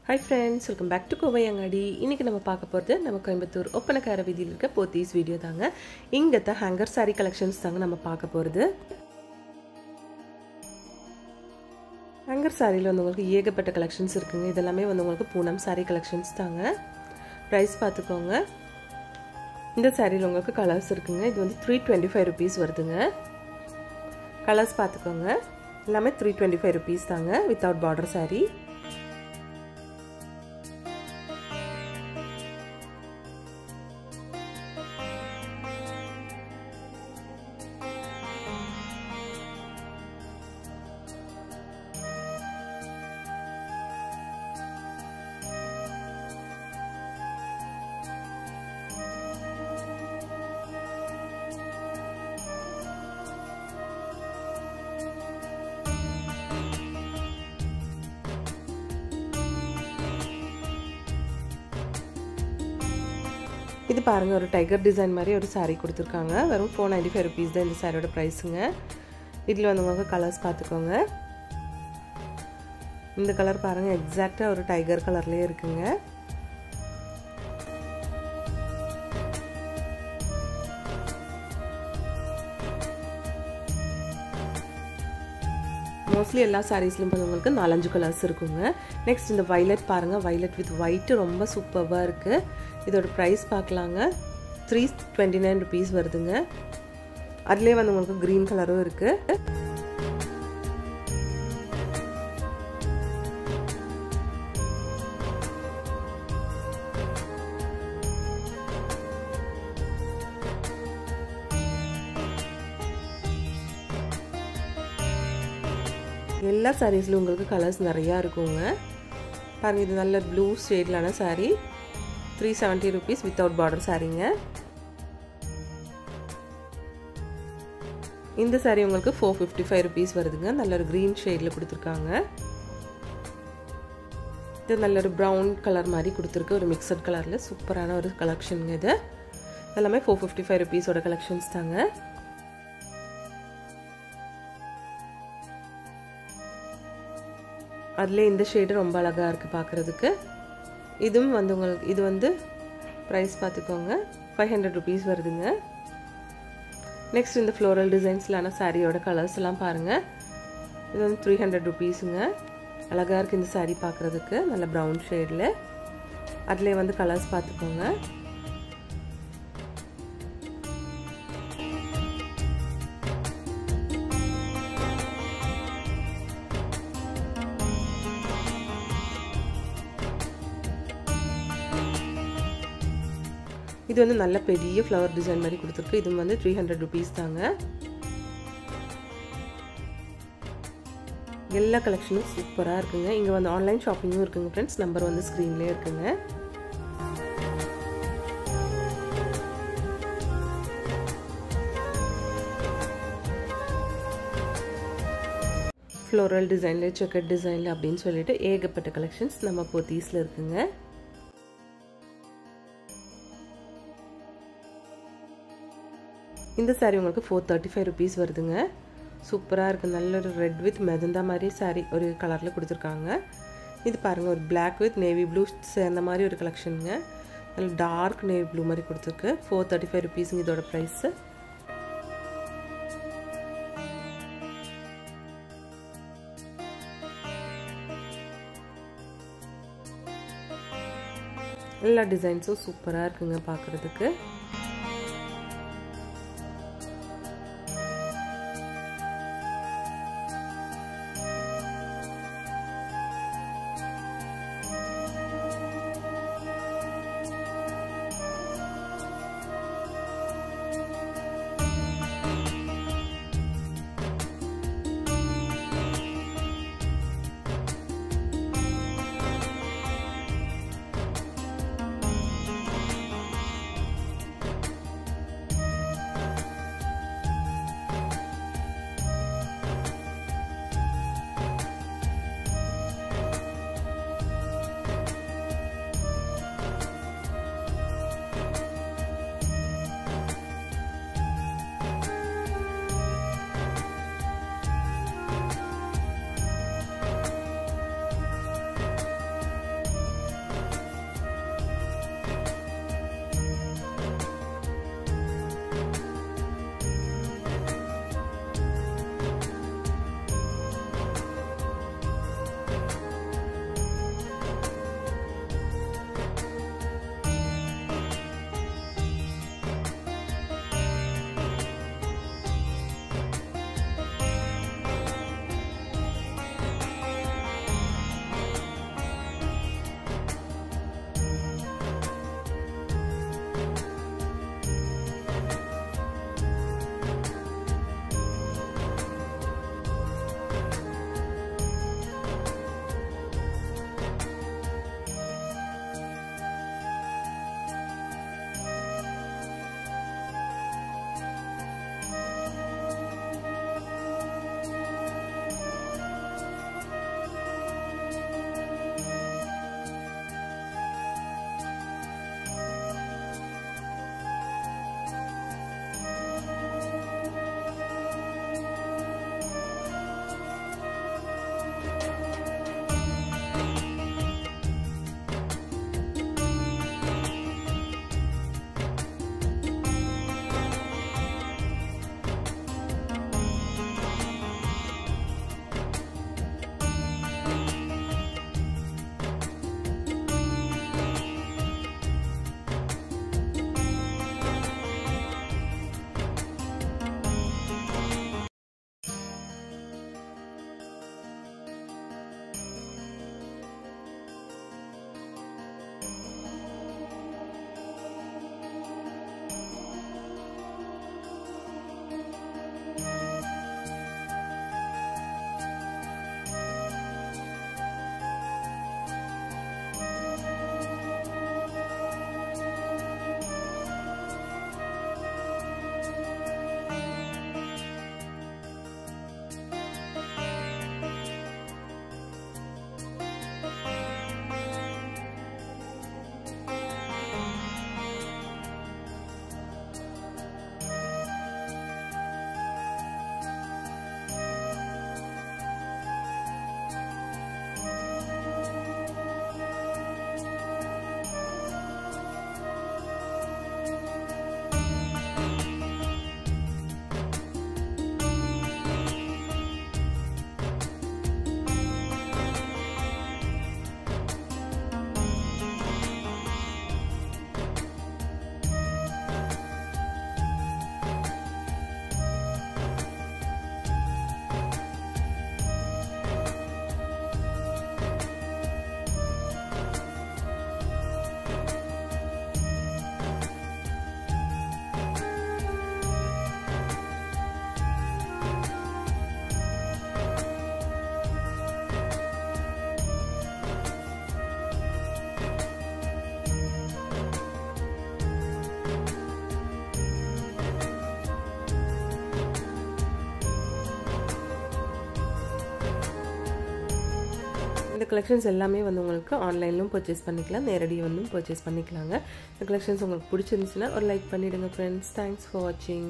Hi friends, welcome back to Kovai Angadi. இன்னைக்கு நம்ம பார்க்க போறது நம்ம கோயம்புத்தூர் ஒப்பனக்கார வீதியில இருக்க போத்தீஸ் வீடியோ தாங்க. இங்கத்த ஹேங்கர் saree கலெக்ஷன்ஸ் தாங்க நம்ம பார்க்க போறது. ஹேங்கர் சாரில வந்து உங்களுக்கு ஏகப்பட்ட கலெக்ஷன்ஸ் இருக்குங்க. இதெல்லாம் வந்து உங்களுக்கு பூனம் saree கலெக்ஷன்ஸ் தாங்க. பிரைஸ் பாத்துக்கோங்க. இந்த சாரில உங்களுக்கு கலர்ஸ் இருக்குங்க. இது வந்து 325 rupees வருதுங்க. கலர்ஸ் பாத்துக்கோங்க. எல்லாமே 325 rupees தாங்க without border saree. இது பாருங்க ஒரு டைகர் டிசைன் மாதிரி ஒரு saree கொடுத்திருக்காங்க. வெறும் 495 rupees தான் இந்த சாரியோட பிரைஸ்ங்க. இதுல வந்து உங்களுக்கு கலர்ஸ் பாத்துக்கோங்க. இந்த கலர் பாருங்க எக்ஸாக்ட்டா ஒரு டைகர் கலர்லயே இருக்குங்க. மோஸ்ட்லி எல்லா சாரீஸ்லயும் உங்களுக்கு 4-5 கலர்ஸ் இருக்குங்க. நெக்ஸ்ட் இந்த violet பாருங்க, violet with white ரொம்ப சூப்பர்வா இருக்கு. இதோட பிரைஸ் பார்க்கலாங்க. 329 rupees வருதுங்க. அதுலயே வந்து உங்களுக்கு green கலரும் இருக்கு. எல்லா சாரீஸ்லயும் உங்களுக்கு கலர்ஸ் நிறைய இருக்குங்க. பாருங்க இது நல்ல ப்ளூ ஷேட்லான saree. 370 rupees without border சாரீங்க. இந்த saree உங்களுக்கு 455 rupees வருதுங்க. நல்ல ஒரு green ஷேட்ல கொடுத்திருக்காங்க. இது நல்ல ஒரு brown கலர் மாதிரி கொடுத்திருக்கு. ஒரு மிக்ஸ்ட் கலர்ல சூப்பரான ஒரு கலெக்ஷன்ங்க இது. எல்லாமே 455 rupees ஓட கலெக்ஷன்ஸ் தாங்க. அதுல இந்த ஷேட் ரொம்ப அழகா இருக்கு பார்க்கிறதுக்கு. இதுவும் வந்து உங்களுக்கு இது வந்து பிரைஸ் பாத்துக்கோங்க. 500 rupees வருதுங்க. நெக்ஸ்ட் இந்த ஃப்ளோரல் டிசைன்ஸ்லான சாரியோட கலர்ஸ் எல்லாம் பாருங்க. இது வந்து 300 rupeesங்க. அழகா இருக்கு இந்த saree பார்க்கிறதுக்கு. நல்ல brown ஷேட்ல. அதுல வந்து கலர்ஸ் பாத்துக்கோங்க. இது வந்து நல்ல பெரிய ஃப்ளவர் டிசைன் மாதிரி கொடுத்திருக்கு. இது வந்து 300 rupees தாங்க. எல்லா கலெக்ஷனும் சூப்பரா இருக்குங்க. இங்க வந்து ஆன்லைன் ஷாப்பிங்கும் இருக்குங்க फ्रेंड्स. நம்பர் வந்து ஸ்கிரீன்லயே இருக்குங்க. ஃப்ளோரல் டிசைன்ல, செக்கர் டிசைன்ல அப்படின்னு சொல்லிட்டு ஏகப்பட்ட கலெக்ஷன்ஸ் நம்ம போத்தீஸ்ல இருக்குங்க. இந்த saree உங்களுக்கு 435 rupees வருதுங்க. சூப்பரா இருக்கு. நல்ல ஒரு ரெட் வித் மெஜந்தா மாதிரி saree ஒரு கலர்ல கொடுத்திருக்காங்க. இது பாருங்க ஒரு black with navy blue சேர்ந்த மாதிரி ஒரு கலெக்ஷன்ங்க. நல்ல டார்க் navy blue மாதிரி கொடுத்திருக்கு. 435 rupees இதோட பிரைஸ். எல்லா டிசைன்ஸும் சூப்பரா இருக்குங்க பார்க்கிறதுக்கு. கலெக்ஷன்ஸ் எல்லாமே வந்து உங்களுக்கு ஆன்லைன்லையும் பர்ச்சேஸ் பண்ணிக்கலாம், நேரடியாக வந்து பர்ச்சேஸ் பண்ணிக்கலாங்க. இந்த கலெக்ஷன்ஸ் உங்களுக்கு பிடிச்சிருந்துச்சுன்னா ஒரு லைக் பண்ணிவிடுங்க ஃப்ரெண்ட்ஸ். தேங்க்ஸ் ஃபார் வாட்சிங்.